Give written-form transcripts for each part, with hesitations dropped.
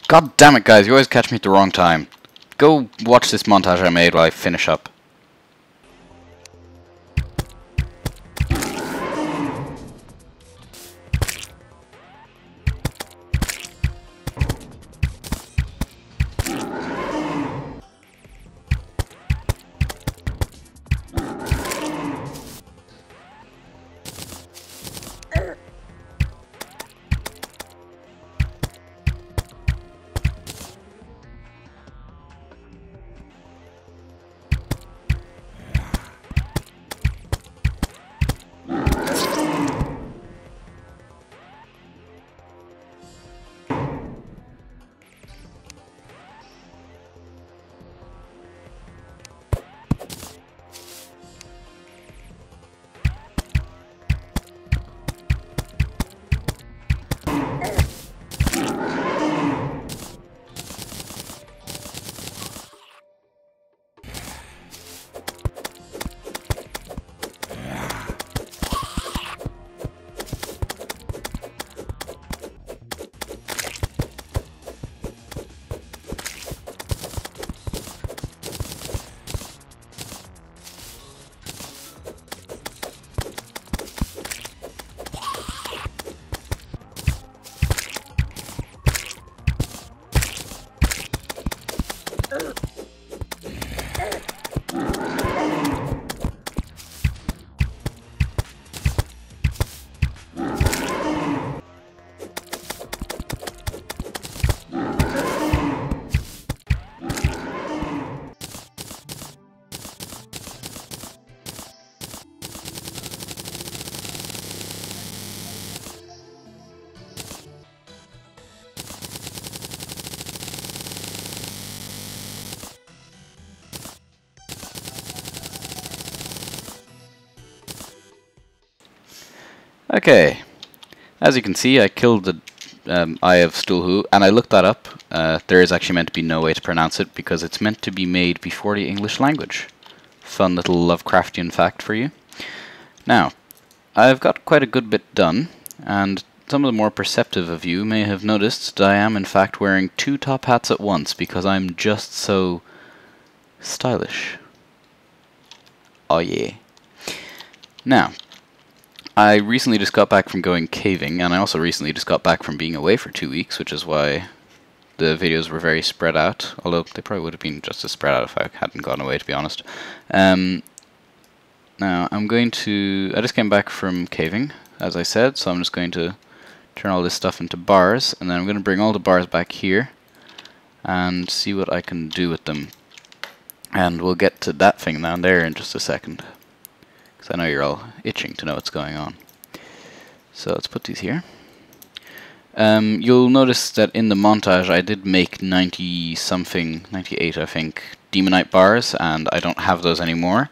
God damn it, guys, you always catch me at the wrong time. Go watch this montage I made while I finish up. Okay, as you can see, I killed the Eye of Stulhu, and I looked that up. There is actually meant to be no way to pronounce it because it's meant to be made before the English language. Fun little Lovecraftian fact for you. Now, I've got quite a good bit done, and some of the more perceptive of you may have noticed that I am in fact wearing 2 top hats at once because I'm just so stylish. Oh yeah. Now, I recently just got back from going caving, and I also recently just got back from being away for 2 weeks, which is why the videos were very spread out, although they probably would have been just as spread out if I hadn't gone away, to be honest. Now, I just came back from caving, as I said, so I'm just going to turn all this stuff into bars, and then I'm going to bring all the bars back here and see what I can do with them. And we'll get to that thing down there in just a second, because I know you're all itching to know what's going on. So let's put these here. You'll notice that in the montage I did make 90-something, 98 I think, Demonite bars, and I don't have those anymore.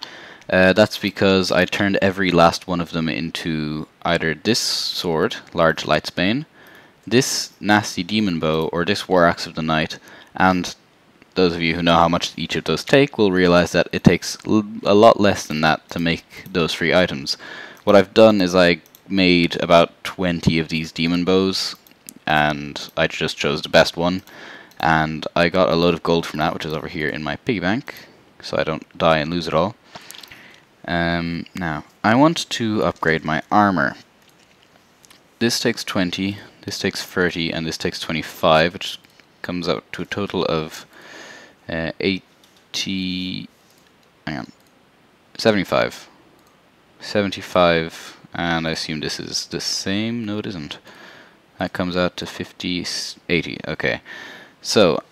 That's because I turned every last one of them into either this sword, Large Lightsbane, this nasty Demon Bow, or this War Axe of the Night, and those of you who know how much each of those take will realize that it takes a lot less than that to make those 3 items. What I've done is I made about 20 of these Demon Bows, and I just chose the best one, and I got a load of gold from that, which is over here in my piggy bank, so I don't die and lose it all. Now, I want to upgrade my armor. This takes 20, this takes 30, and this takes 25, which comes out to a total of 75, and I assume this is the same. No, it isn't. That comes out to 50, 80. Okay, so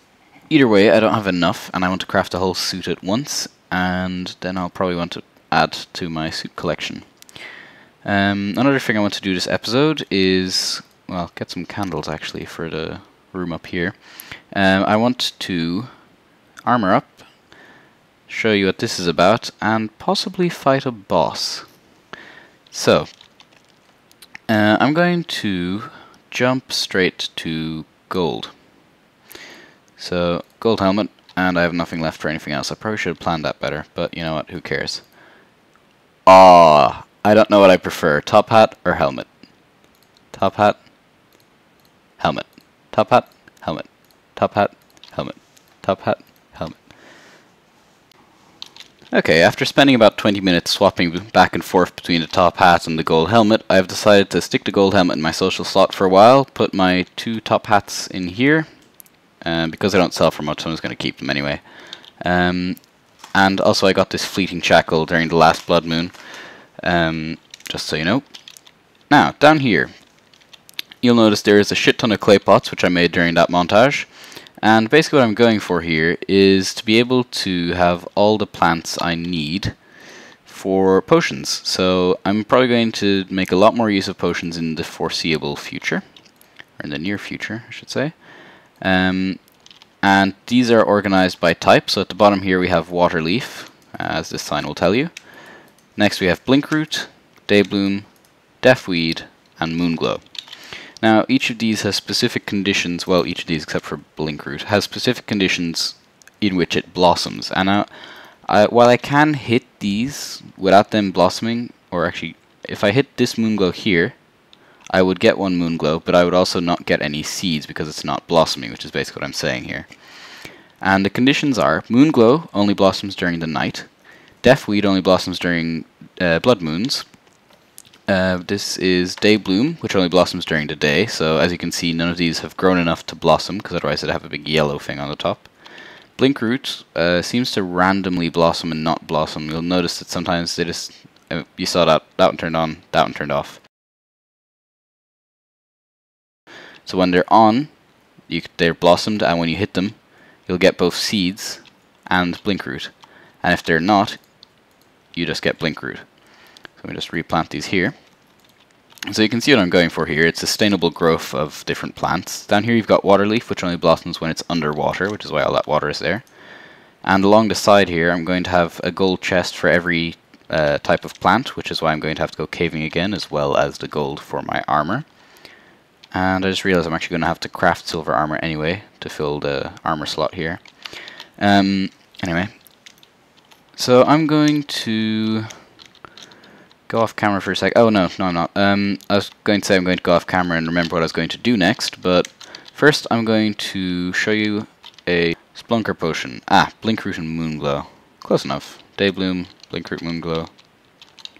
either way, I don't have enough, and I want to craft a whole suit at once, and then I'll probably want to add to my suit collection. Another thing I want to do this episode is, well, get some candles actually for the room up here. I want to armor up, show you what this is about, and possibly fight a boss. So, I'm going to jump straight to gold. So, gold helmet, and I have nothing left for anything else. I probably should have planned that better, but you know what, who cares? I don't know what I prefer, top hat or helmet? Top hat, helmet. Top hat, helmet. top hat, helmet, top hat, helmet. Okay, after spending about 20 minutes swapping back and forth between the top hat and the gold helmet, I've decided to stick the gold helmet in my social slot for a while, put my 2 top hats in here, because I don't sell for much, I'm just going to keep them anyway. And also I got this fleeting shackle during the last blood moon, just so you know. Now, down here, you'll notice there is a shit ton of clay pots, which I made during that montage. And basically what I'm going for here is to be able to have all the plants I need for potions. So I'm probably going to make a lot more use of potions in the foreseeable future, or in the near future, I should say. And these are organized by type. So at the bottom here we have water leaf, as this sign will tell you. Next we have blinkroot, daybloom, deathweed, and moonglow. Now, each of these has specific conditions, well, each of these except for blinkroot, has specific conditions in which it blossoms. And now, while I can hit these without them blossoming, or actually, if I hit this moonglow here, I would get 1 moonglow, but I would also not get any seeds because it's not blossoming, which is basically what I'm saying here. And the conditions are, moonglow only blossoms during the night, deathweed only blossoms during blood moons, this is daybloom, which only blossoms during the day, so as you can see none of these have grown enough to blossom, because otherwise it'd have a big yellow thing on the top. Blinkroot seems to randomly blossom and not blossom. You'll notice that sometimes they just, you saw that one turned on, that one turned off. So when they're on, they're blossomed, and when you hit them, you'll get both seeds and blinkroot. And if they're not, you just get blinkroot. Let me just replant these here. So you can see what I'm going for here. It's sustainable growth of different plants. Down here you've got water leaf, which only blossoms when it's underwater, which is why all that water is there. And along the side here I'm going to have a gold chest for every type of plant, which is why I'm going to have to go caving again, as well as the gold for my armor. And I just realized I'm actually going to have to craft silver armor anyway to fill the armor slot here. Anyway, so I'm going to go off camera for a sec. Oh no, I'm not. I was going to say I'm going to go off camera and remember what I was going to do next, but first I'm going to show you a Spelunker potion. Blinkroot and moonglow. Close enough. Daybloom, blinkroot, moonglow.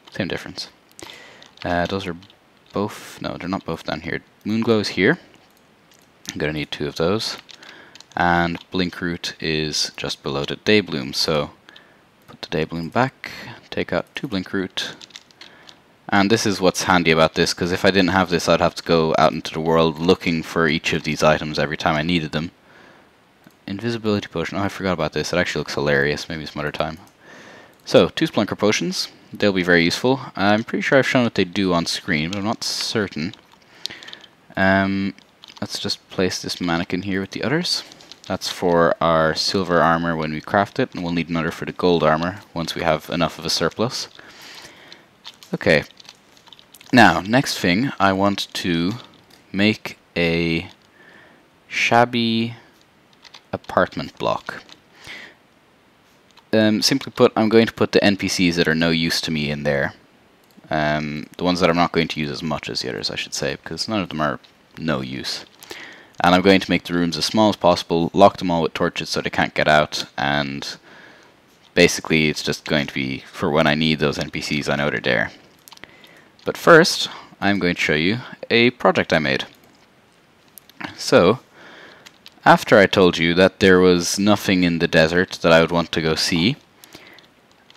Same difference. Those are both, no, they're not both down here. Moonglow is here. I'm going to need 2 of those. And blinkroot is just below the daybloom, so put the daybloom back, take out 2 blinkroot. And this is what's handy about this, because if I didn't have this I'd have to go out into the world looking for each of these items every time I needed them. Invisibility potion, oh I forgot about this, it actually looks hilarious, maybe some other time. So, 2 Spelunker potions, they'll be very useful. I'm pretty sure I've shown what they do on screen, but I'm not certain. Let's just place this mannequin here with the others. That's for our silver armor when we craft it, and we'll need another for the gold armor once we have enough of a surplus. Okay, now next thing I want to make a shabby apartment block. Simply put, I'm going to put the NPCs that are no use to me in there. The ones that I'm not going to use as much as the others, I should say, because none of them are no use. And I'm going to make the rooms as small as possible, lock them all with torches so they can't get out, and basically it's just going to be for when I need those NPCs, I know they're there. But first, I'm going to show you a project I made. So, after I told you that there was nothing in the desert that I would want to go see,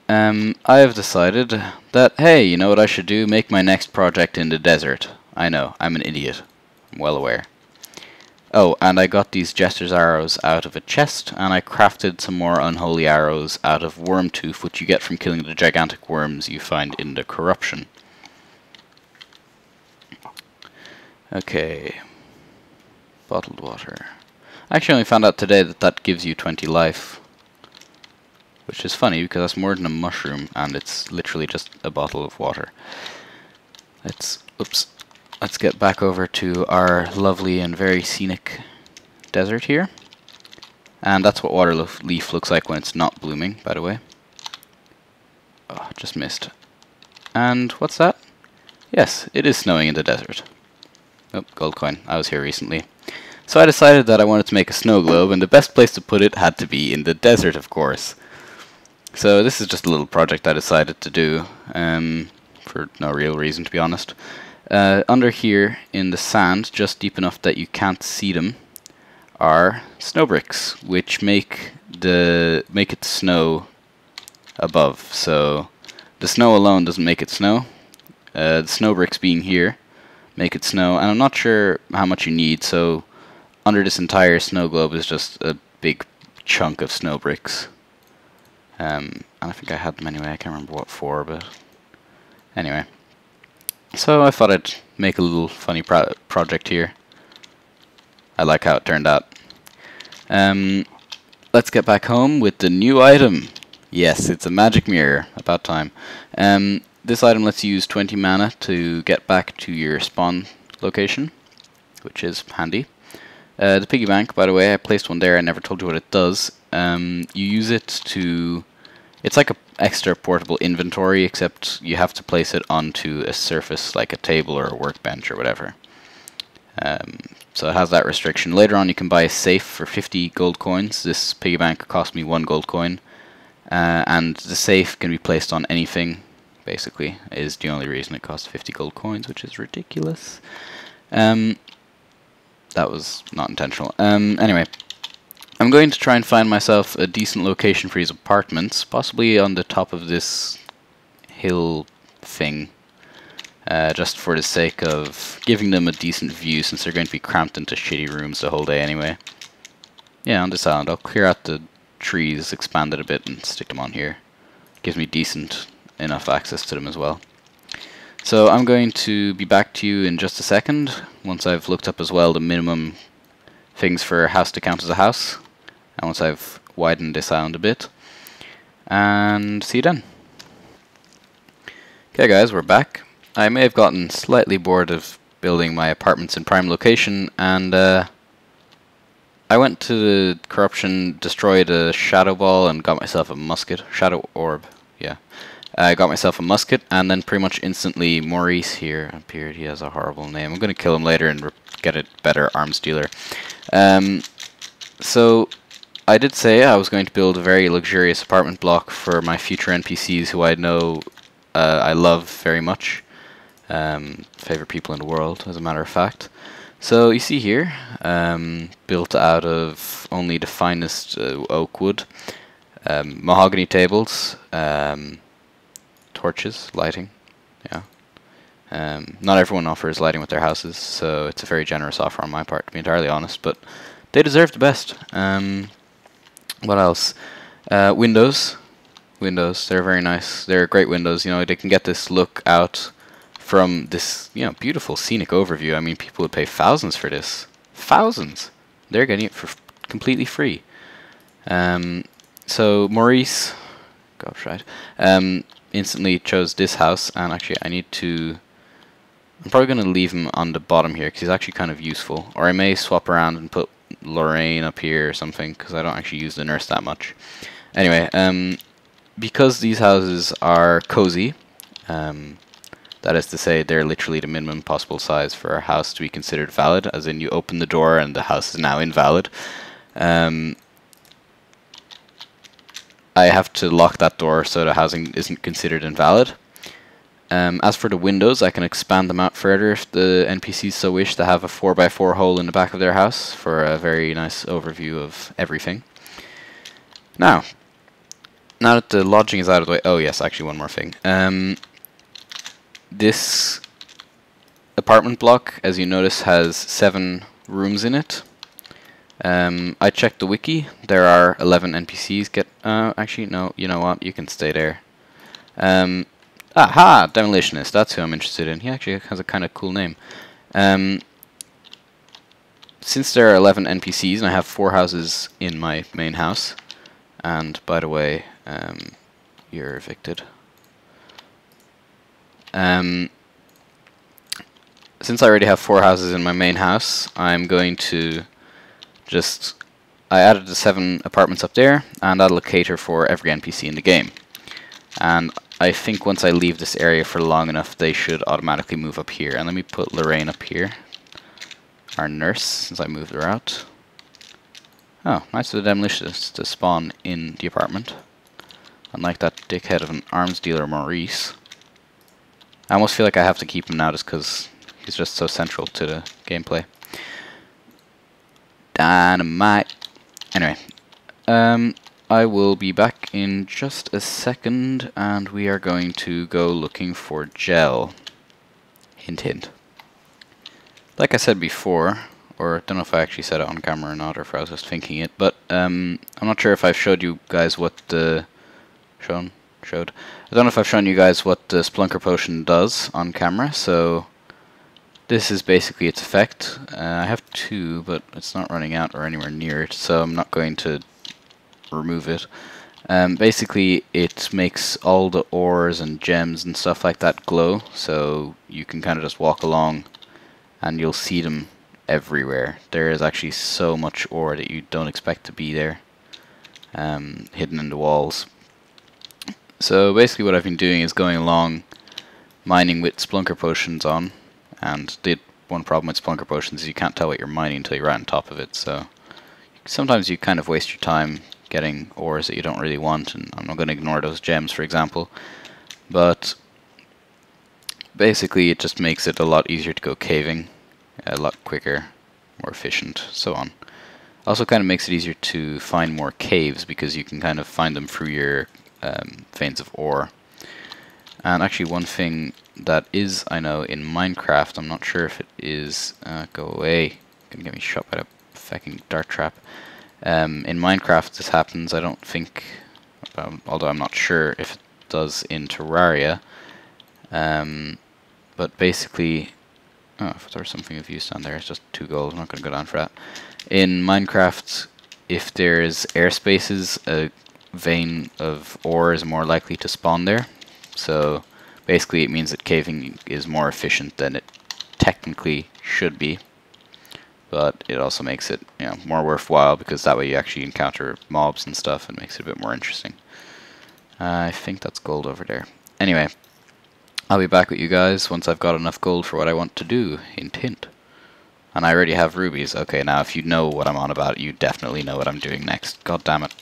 I have decided that, hey, you know what I should do? Make my next project in the desert. I know, I'm an idiot. I'm well aware. Oh, and I got these Jester's arrows out of a chest, and I crafted some more unholy arrows out of worm tooth, which you get from killing the gigantic worms you find in the corruption. Okay. Bottled water. I actually only found out today that that gives you 20 life. Which is funny, because that's more than a mushroom, and it's literally just a bottle of water. Let's get back over to our lovely and very scenic desert here. And that's what water leaf looks like when it's not blooming, by the way. Oh, just missed. And what's that? Yes, it is snowing in the desert. Oh, gold coin. I was here recently. So I decided that I wanted to make a snow globe, and the best place to put it had to be in the desert, of course. So this is just a little project I decided to do, for no real reason, to be honest. Under here in the sand, just deep enough that you can't see them, are snow bricks, which make it snow above. So the snow alone doesn't make it snow. The snow bricks being here make it snow, and I'm not sure how much you need, so under this entire snow globe is just a big chunk of snow bricks. And I think I had them anyway, I can't remember what for, but anyway. So I thought I'd make a little funny project here. I like how it turned out. Let's get back home with the new item. Yes, it's a magic mirror, about time. This item lets you use 20 mana to get back to your spawn location, which is handy. The piggy bank, by the way, I placed one there, I never told you what it does. You use it to... It's like an extra portable inventory, except you have to place it onto a surface like a table or a workbench or whatever. So it has that restriction. Later on you can buy a safe for 50 gold coins. This piggy bank cost me 1 gold coin. And the safe can be placed on anything, basically, is the only reason it costs 50 gold coins, which is ridiculous. That was not intentional. Anyway, I'm going to try and find myself a decent location for these apartments, possibly on the top of this hill thing, just for the sake of giving them a decent view, since they're going to be cramped into shitty rooms the whole day anyway. Yeah, on this island, I'll clear out the trees, expand it a bit, and stick them on here. Gives me decent enough access to them as well. So I'm going to be back to you in just a second, once I've looked up as well the minimum things for a house to count as a house, and once I've widened this island a bit, and see you then. Okay guys, we're back. I may have gotten slightly bored of building my apartments in prime location, and I went to the corruption, destroyed a shadow ball, and got myself a musket. Shadow orb, yeah. I got myself a musket, and then pretty much instantly Maurice here appeared. He has a horrible name. I'm going to kill him later and get a better arms dealer. So I did say I was going to build a very luxurious apartment block for my future NPCs who I know I love very much. Favorite people in the world, as a matter of fact. So you see here, built out of only the finest oak wood, mahogany tables, torches, lighting, yeah. Not everyone offers lighting with their houses, so it's a very generous offer on my part, to be entirely honest, but they deserve the best. What else? Windows. Windows, they're very nice. They're great windows, you know, they can get this look out from this, you know, beautiful scenic overview. I mean, people would pay thousands for this. Thousands! They're getting it for completely free. So Maurice, gosh, right, instantly chose this house, and actually I need to, I'm probably going to leave him on the bottom here because he's actually kind of useful, or I may swap around and put Lorraine up here or something because I don't actually use the nurse that much. Anyway, because these houses are cozy, that is to say they're literally the minimum possible size for a house to be considered valid, as in you open the door and the house is now invalid. I have to lock that door so the housing isn't considered invalid. As for the windows, I can expand them out further if the NPCs so wish to have a 4x4 hole in the back of their house for a very nice overview of everything. Now that the lodging is out of the way, oh yes, actually one more thing. This apartment block, as you notice, has 7 rooms in it. I checked the wiki. There are 11 NPCs. Actually, no. You know what? You can stay there. Aha! Demolitionist. That's who I'm interested in. He actually has a kind of cool name. Since there are 11 NPCs, and I have 4 houses in my main house, and by the way, you're evicted. Since I already have 4 houses in my main house, I'm going to I added the 7 apartments up there, and that'll cater for every NPC in the game. And I think once I leave this area for long enough, they should automatically move up here. And let me put Lorraine up here. our nurse, since I moved her out. Oh, nice of the demolitionists to spawn in the apartment. Unlike that dickhead of an arms dealer, Maurice. I almost feel like I have to keep him now just because he's just so central to the gameplay. Dynamite. Anyway, I will be back in just a second, and we are going to go looking for gel. Hint, hint. Like I said before, or I don't know if I actually said it on camera or not, or if I was just thinking it, but I'm not sure if I've showed you guys what the... Showed? I don't know if I've shown you guys what the Spelunker Potion does on camera, so this is basically its effect. I have two, but it's not running out or anywhere near it, so I'm not going to remove it. Basically, it makes all the ores and gems and stuff like that glow, so you can kind of just walk along and you'll see them everywhere. There is actually so much ore that you don't expect to be there, hidden in the walls. So basically what I've been doing is going along mining with Spelunker Potions on, and the one problem with Spelunker Potions is you can't tell what you're mining until you're right on top of it, so sometimes you kind of waste your time getting ores that you don't really want, and I'm not going to ignore those gems, for example, but basically it just makes it a lot easier to go caving, a lot quicker, more efficient, so on. Also kind of makes it easier to find more caves because you can kind of find them through your veins of ore. And actually one thing that is, I know, in Minecraft, I'm not sure if it is, go away, gonna get me shot by a fucking dart trap. In Minecraft this happens, I don't think, although I'm not sure if it does in Terraria, but basically, oh, if there was something of use down there, it's just 2 gold, I'm not going to go down for that. In Minecraft, if there's air spaces, a vein of ore is more likely to spawn there, so basically it means that caving is more efficient than it technically should be, but it also makes it, you know, more worthwhile because that way you actually encounter mobs and stuff and makes it a bit more interesting. I think that's gold over there. Anyway, I'll be back with you guys once I've got enough gold for what I want to do. Hint, hint. And I already have rubies. Okay, now if you know what I'm on about, you definitely know what I'm doing next. God damn it.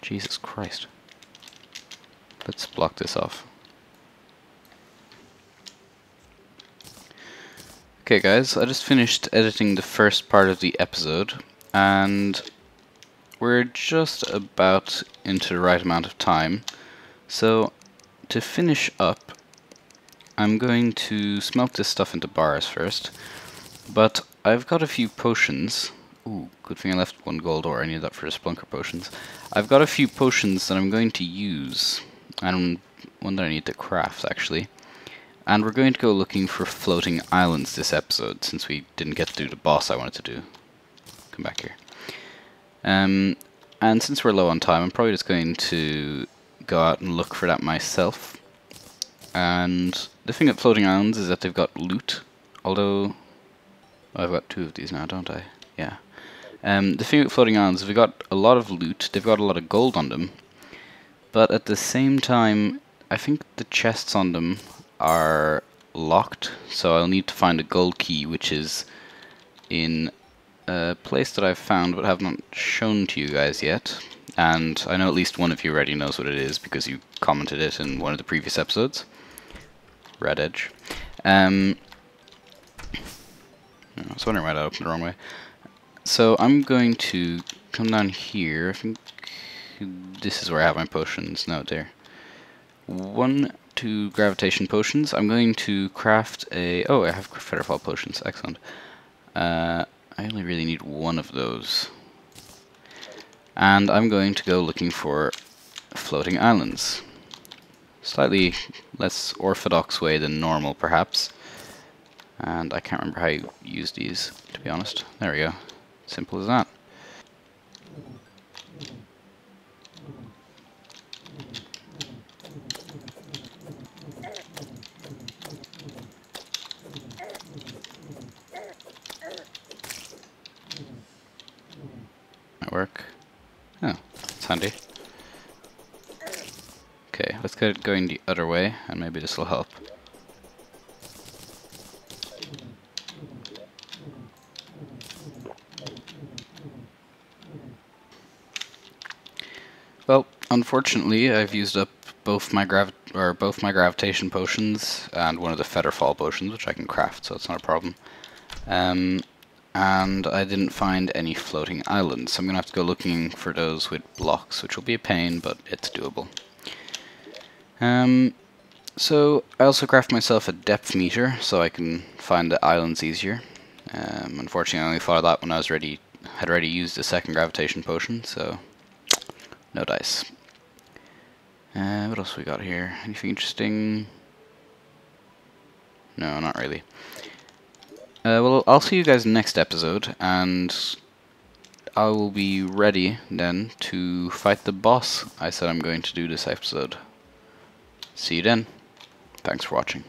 Jesus Christ. Let's block this off. Okay guys, I just finished editing the first part of the episode, and we're just about into the right amount of time. So, to finish up, I'm going to smelt this stuff into bars first, but I've got a few potions. Ooh, good thing I left 1 gold ore, I need that for the Spelunker Potions. I've got a few potions that I'm going to use, and one that I need to craft actually. And we're going to go looking for floating islands this episode, since we didn't get to do the boss I wanted to do. Come back here. And since we're low on time, I'm probably just going to go out and look for that myself. And the thing at floating islands is that they've got loot, although I've got 2 of these now, don't I? Yeah. The thing with floating islands is we've got a lot of loot, they've got a lot of gold on them, but at the same time, I think the chests on them are locked, so I'll need to find a gold key, which is in a place that I've found but have not shown to you guys yet, and I know at least one of you already knows what it is because you commented it in one of the previous episodes. Red Edge. I was wondering why that opened the wrong way. So I'm going to come down here. I think this is where I have my potions. No, there. 1, 2 gravitation potions. I'm going to craft a... Oh, I have Featherfall potions. Excellent. I only really need 1 of those. And I'm going to go looking for floating islands. Slightly less orthodox way than normal, perhaps. And I can't remember how you use these, to be honest. There we go. Simple as that. Might work. Oh, that's handy. Okay, let's get it going the other way, and maybe this will help. Well, unfortunately, I've used up both my gravitation potions and one of the feather fall potions, which I can craft, so it's not a problem. And I didn't find any floating islands, so I'm gonna have to go looking for those with blocks, which will be a pain, but it's doable. So I also craft myself a depth meter, so I can find the islands easier. Unfortunately, I only thought of that when I had already used the second gravitation potion, so no dice. What else we got here? Anything interesting? No, not really. Well, I'll see you guys next episode, and I will be ready then to fight the boss I said I'm going to do this episode. See you then. Thanks for watching.